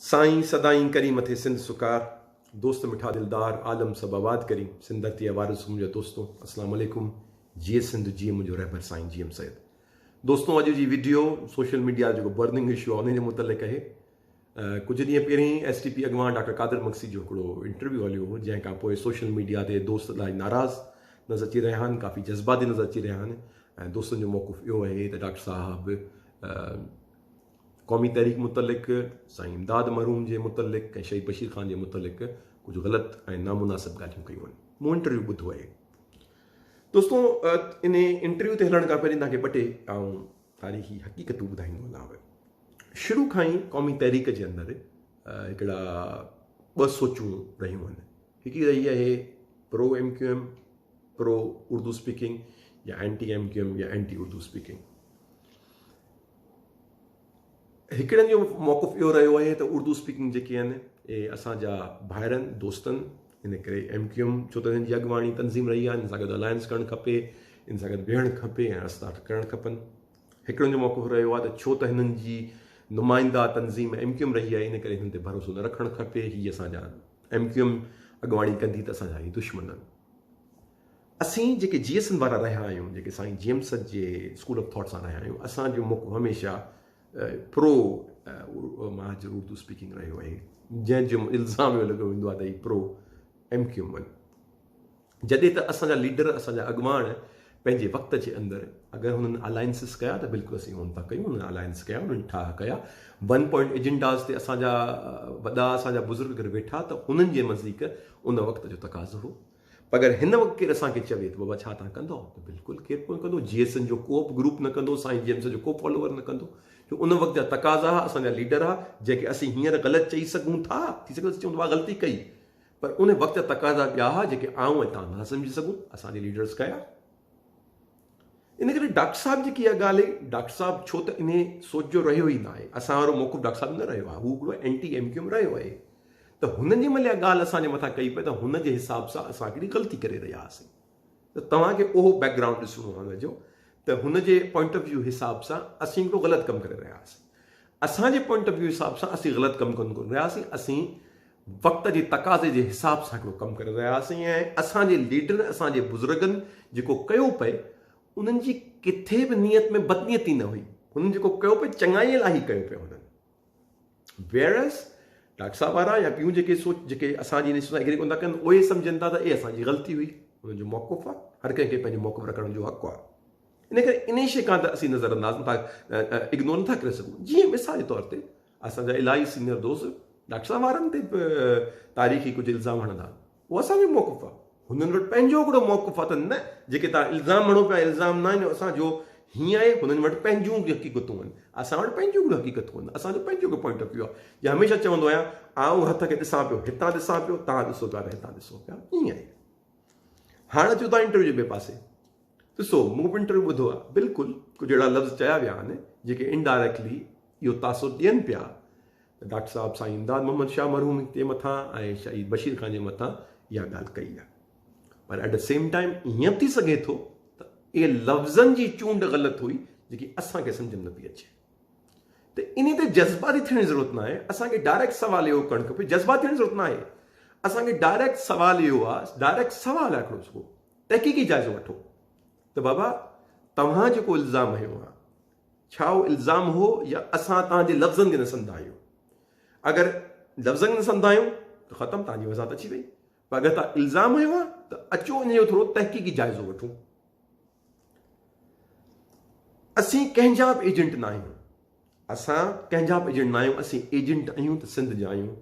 साईं सदाईं करी मथे सिंध सुकार, दोस्त मिठा दिलदार, आलम सब आबाद करी, सिंध धरती वारिस मुंहिंजो दोस्तों, अस्सलाम वालेकुम। जीए सिंध जीए मुंहिंजो रहबर साईं जीएम सैद। दोस्तों, अॼु जी वीडियो सोशल मीडिया जो बर्निंग इशू आहे उन जे मुतलिक़ आहे। कुझु ॾींहं पहिरीं STP अॻवान डॉक्टर कादिर मक्सी जो हिकिड़ो इंटरव्यू हलियो हो, जंहिं खां पोइ सोशल मीडिया ते दोस्त इलाही नाराज़ नज़र अची रहिया आहिनि, काफ़ी जज़्बाती नज़र अची रहिया आहिनि। ऐं दोस्तनि जो मौक़ुफ़ इहो आहे त डॉक्टर साहब क़ौमी तहरीक मुतलिक़, साईं इमदाद मरहूम जे मुतलिक़ ऐं शहीद बशीर ख़ान जे मुतलिक़ कुझु ग़लति ऐं नामुनासिब ॻाल्हियूं कयूं आहिनि। मूं इंटरव्यू ॿुधो आहे। दोस्तों, इन इंटरव्यू ते हलण खां पहिरीं तव्हांखे ॿ टे तारीख़ी हक़ीक़तूं ॿुधाईंदो वञांव। शुरू खां ई क़ौमी तहरीक जे अंदरि हिकिड़ा ॿ सोचूं रहियूं आहिनि। हिकिड़ी रही आहे pro MQM, pro Urdu speaking, या एंटी MQM या एंटी उर्दू स्पीकिंग। हिकिड़नि जो मौक़ुफ़ इहो रहियो आहे त उर्दू स्पीकिंग जेके आहिनि इहे असांजा भाइर आहिनि, दोस्त आहिनि, इन करे MQM छो त हिन जी अॻुवाणी तनज़ीम रही आहे, इन सां गॾु अलायंस करणु खपे, इन सां गॾु विहणु खपे ऐं रस्ता करणु खपनि। हिकिड़नि जो मौक़ुफ़ रहियो आहे त छो त हिननि जी नुमाइंदा तनज़ीम MQM रही आहे, इन करे हिन ते भरोसो न रखणु खपे। हीअ असांजा MQM अॻुवाणी कंदी त असांजा ही दुश्मन आहिनि। असीं जेके GSN वारा रहिया आहियूं, जेके साईं जीएम सैद जे स्कूल ऑफ थॉट सां रहिया आहियूं, असांजो मौक़ुफ़ हमेशह प्रो महाजर उर्दू स्पीकिंग रहियो आहे, जंहिंजो इल्ज़ाम इहो लॻो वेंदो आहे त हीअ प्रो MQM आहिनि। जॾहिं त असांजा लीडर, असांजा अॻुवान पंहिंजे वक़्त जे अंदरि अगरि हुननि अलायंसिस कया त बिल्कुलु असीं हुन था कयूं, हुननि अलायंस कया, हुननि ठाह कया। 1 पॉइंट एजेंडास ते असांजा वॾा, असांजा बुज़ुर्ग अगरि वेठा त उन्हनि जे नज़दीक उन वक़्त जो तक़ाज़ो हो। पर अगरि हिन वक़्तु केरु असांखे चवे त बाबा छा तव्हां कंदो, त बिल्कुलु केरु कोन कंदो। GSN जो को बि ग्रुप न कंदो, साईं जीएम सैद जो को फॉलोवर न कंदो, जो उन वक़्त जा तक़ाज़ा असांजा लीडर आहे, जेके असीं हींअर ग़लति चई सघूं था, थी सघे असीं चऊं था ग़लती कई, पर उन वक़्त जा तक़ाज़ा ॿिया हुआ जेके आऊं ऐं तव्हां न सम्झी सघूं, असांजे लीडर्स कया। इन करे डॉक्टर साहिब जेकी इहा ॻाल्हि आहे, डॉक्टर साहिब छो त इन सोच जो रहियो ई न आहे, असां वारो मौक़ुफ़ डॉक्टर साहिब न रहियो आहे, हू हिकिड़ो एंटी MQM रहियो आहे। त हुननि जे महिल इहा ॻाल्हि असांजे मथां कई पए त हुन जे हिसाब सां असां हिकिड़ी ग़लती करे रहिया हुआसीं। त तव्हांखे उहो बैकग्राउंड ॾिसणो आहे हुनजो, त हुन जे पॉइंट ऑफ व्यू हिसाब सां असीं हिकिड़ो ग़लति कमु करे रहिया हुआसीं। असांजे पॉइंट ऑफ व्यू हिसाब सां असीं ग़लति कमु कोन करे रहियासीं, असीं वक़्त जे तक़ाज़े जे हिसाब सां हिकिड़ो कमु करे रहिया हुआसीं। ऐं असांजे लीडर, असांजे बुज़ुर्गनि जेको कयो पए, उन्हनि जी किथे बि नियत में बदनियती न हुई। हुननि जेको कयो पए चङाईअ लाइ ई कयो पियो हुननि। वेयरस डॉक्टर साहिब वारा या ॿियूं जेके असांजी इन एग्री कोन था कनि, उहे सम्झनि था त इहे असांजी ग़लती हुई। हुननि जो मौक़ुफ़ आहे, हर कंहिंखे पंहिंजो मौक़ुफ़ रखण जो हक़ु आहे। इन करे इन शइ खां त असीं नज़रअंदाज़ नथा, इग्नोर नथा करे सघूं। जीअं मिसाल जे तौर ते असांजा इलाही सीनियर दोस्त डॉक्टर साहिब वारनि ते तारीख़ी कुझु इल्ज़ाम हणंदा, उहो असांजो मौक़ुफ़ आहे। हुननि वटि पंहिंजो हिकिड़ो मौक़ुफ़ आहे, त न जेके तव्हां इल्ज़ाम हणो पिया, इल्ज़ाम न आहिनि असांजो हीअं आहे। हुननि वटि पंहिंजूं हक़ीक़तूं आहिनि, असां वटि पंहिंजूं हिकिड़ियूं हक़ीक़तूं आहिनि, असांजो पंहिंजो हिकु पॉइंट ऑफ व्यू आहे। या हमेशह चवंदो आहियां, आऊं हथ खे ॾिसां पियो, हितां ॾिसां पियो, तव्हां ॾिसो पिया त हितां ॾिसो पिया, ईअं आहे। हाणे अचो था इंटरव्यू जे ॿिए पासे। ॾिसो, मूं बि इंटरव्यू ॿुधो आहे, बिल्कुलु कुझु अहिड़ा लफ़्ज़ चया विया आहिनि जेके इनडायरेक्टली इहो तासुर ॾियनि पिया त डॉक्टर साहिब साईं इमदाद मोहम्मद शाह मरहूम जे मथां ऐं शहीद बशीर ख़ान जे मथां इहा ॻाल्हि कई आहे। पर एट द सेम टाइम ईअं थी सघे थो त इहे लफ़्ज़नि जी चूंड ग़लति हुई जेकी असांखे सम्झ में न पई अचे। त इन ते जज़्बाती थियण जी ज़रूरत न आहे, असांखे डायरेक्ट सवाल इहो करणु खपे। जज़्बात थियण जी ज़रूरत न आहे, असांखे डायरेक्ट सवाल इहो आहे, डायरेक्ट सवाल आहे हिकिड़ो, सुठो तहक़ीक़ी जाइज़ो वठो त बाबा तव्हां जेको इल्ज़ाम हयो आहे, छा उहो इल्ज़ाम हो या असां तव्हांजे लफ़्ज़नि खे न सम्झंदा आहियूं। अगरि लफ़्ज़नि खे न सम्झंदा आहियूं त ख़तमु, तव्हांजी वज़ाहत अची वई। पर अगरि तव्हां इल्ज़ाम हयो आहे त अचो इन जो थोरो तहक़ीक़ी जाइज़ो वठूं। असीं कंहिंजा बि एजेंट न आहियूं, असां कंहिंजा बि एजेंट न आहियूं, असीं एजेंट आहियूं त सिंध जा आहियूं।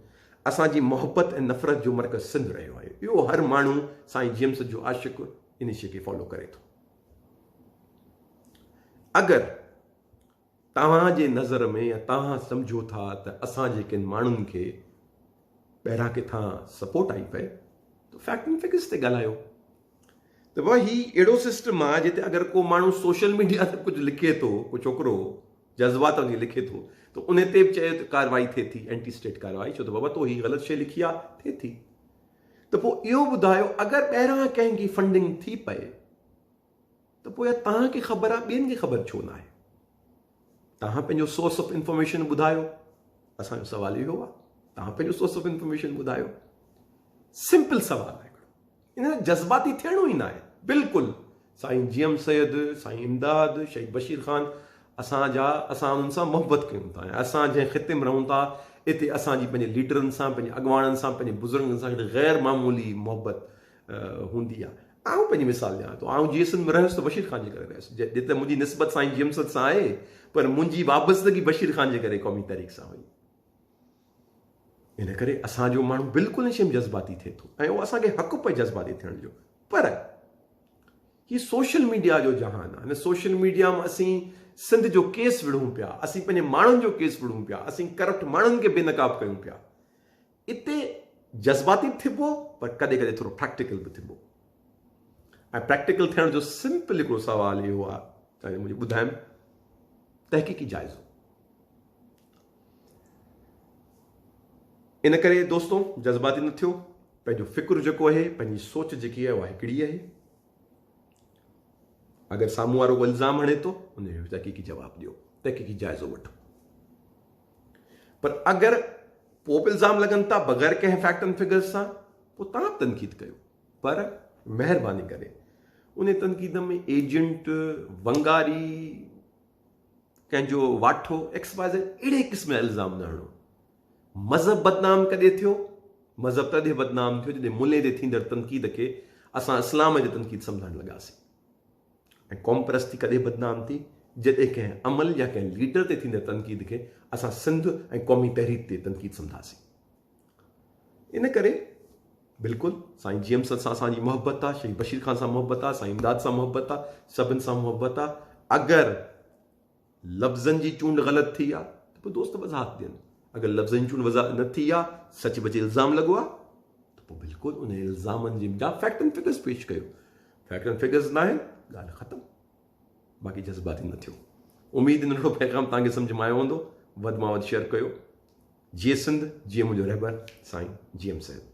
असांजी मोहबत ऐं नफ़रत जो मर्कज़ सिंध रहियो आहे। इहो हर माण्हू साईं जीएम सैद जो आशिक़ इन शइ खे फॉलो करे थो। अगरि तव्हांजे नज़र में या तव्हां सम्झो था त असांजे किन माण्हुनि खे ॿाहिरां किथां सपोर्ट आई पए, त फैक्ट एंड फिगर्स ते ॻाल्हायो। त भाई ही अहिड़ो सिस्टम आहे जिते अगरि को माण्हू सोशल मीडिया ते कुझु लिखे थो, को छोकिरो जज़्बात में लिखे थो, त उन ते बि चए त कार्रवाई थिए थी, एंटी स्टेट कार्रवाई, छो त बाबा तो ही ग़लति शइ लिखी आहे, थिए थी। त पोइ इहो ॿुधायो, अगरि ॿाहिरां कंहिंजी फंडिंग थी पए त पोइ तव्हांखे ख़बर आहे, ॿियनि खे ख़बर छो न आहे? तव्हां पंहिंजो सोर्स ऑफ इंफॉर्मेशन ॿुधायो। असांजो सवाल इहो आहे। तव्हां पंहिंजो सोर्स ऑफ इंफॉर्मेशन ॿुधायो। सिंपल सवाल आहे हिकिड़ो, इन जज़्बाती थियणो ई न आहे बिल्कुलु। साईं जीएम सैयद, साईं इमदाद, शहीद बशीर ख़ान, असां उन्हनि सां मोहबत कयूं था। ऐं असां जंहिं ख़िते में रहूं था इते असांजी पंहिंजे लीडरनि सां, पंहिंजे अॻुवाणनि सां, पंहिंजे बुज़ुर्गनि सां हिकिड़ी ग़ैर मामूली मोहबत हूंदी आहे। आउं पंहिंजी मिसाल ॾियां थो, आउं जीअं सिंध में रहियुसि त बशीर ख़ान जे करे रहियुसि, जिते मुंहिंजी निस्बत साईं जीएम सैयद सां आहे, पर मुंहिंजी वाबस्तगी बशीर ख़ान जे करे क़ौमी तहरीक सां हुई। इन करे असांजो माण्हू बिल्कुलु इन शइ में जज़्बाती थिए थो ऐं उहो असांखे हक़ु पए जज़्बाती थियण जो। पर हीउ सोशल मीडिया जो जहान आहे। हिन सोशल मीडिया में असीं सिंध जो केस विढ़ूं पिया, असीं पंहिंजे माण्हुनि जो केस विढ़ूं पिया, असीं करप्ट माण्हुनि खे बेनकाब कयूं पिया। इते जज़्बाती बि थिबो, पर कॾहिं कॾहिं थोरो प्रैक्टिकल बि थिबो। ऐं प्रैक्टिकल थियण जो सिंपल हिकिड़ो सुवाल इहो आहे, मुंहिंजो ॿुधाइनि तहक़ीक़ी जाइज़ो। इन करे दोस्तो जज़्बाती न थियो, पंहिंजो फ़िक्र जेको आहे, पंहिंजी सोच जेकी आहे उहा हिकिड़ी आहे। अगरि साम्हूं वारो को इल्ज़ाम हणे थो उन जो तहक़ीक़ी जवाबु ॾियो, तहक़ीक़ी जाइज़ो वठो। पर अगरि पोइ बि इल्ज़ाम लॻनि था बग़ैर कंहिं फैक्ट एंड फिगर्स सां, पोइ तव्हां तनक़ीद कयो। पर महिरबानी करे उन तनक़ीद में एजेंट, वंगारी, कंहिंजो वाठो, XYZ अहिड़े क़िस्म जा इल्ज़ाम न हणो। मज़हब बदनाम कॾहिं थियो? मज़हब तॾहिं बदनाम थियो जॾहिं मुल्हे ते थींदड़ तनक़ीद खे असां इस्लाम जी तनक़ीद सम्झणु लॻासीं। ऐं क़ौम परस्ती कॾहिं बदनाम थी? जॾहिं कंहिं अमल या कंहिं लीडर ते थींदड़ तनक़ीद खे असां सिंध ऐं क़ौमी तहरीक ते तनक़ीद सम्झासीं। इन करे बिल्कुलु साईं जीएम सैयद सां असांजी मोहबत आहे, शहीद बशीर ख़ान सां मोहबत आहे, साईं इमदाद सां मोहबत आहे, सभिनि सां मोहबत आहे। अगरि लफ़्ज़नि जी चूंड ग़लति थी आहे त पोइ दोस्त वज़ाहत ॾियनि। अगरि लफ़्ज़नि जी चूंड न थी आहे, सच बचे इल्ज़ाम लॻो आहे, त पोइ बिल्कुलु उन इल्ज़ामनि जी जा फैक्ट एंड फिगर्स पेश कयो। फैक्ट एंड फिगर्स न आहिनि, ॻाल्हि ख़तमु। बाक़ी जज़्बाती न थियो। उमेदु नंढिड़ो पैगाम तव्हांखे सम्झ में आयो हूंदो। वधि मां वधि शेयर कयो। जीअं सिंध, जीअं मुंहिंजो रहबर साईं जीएम सैयद।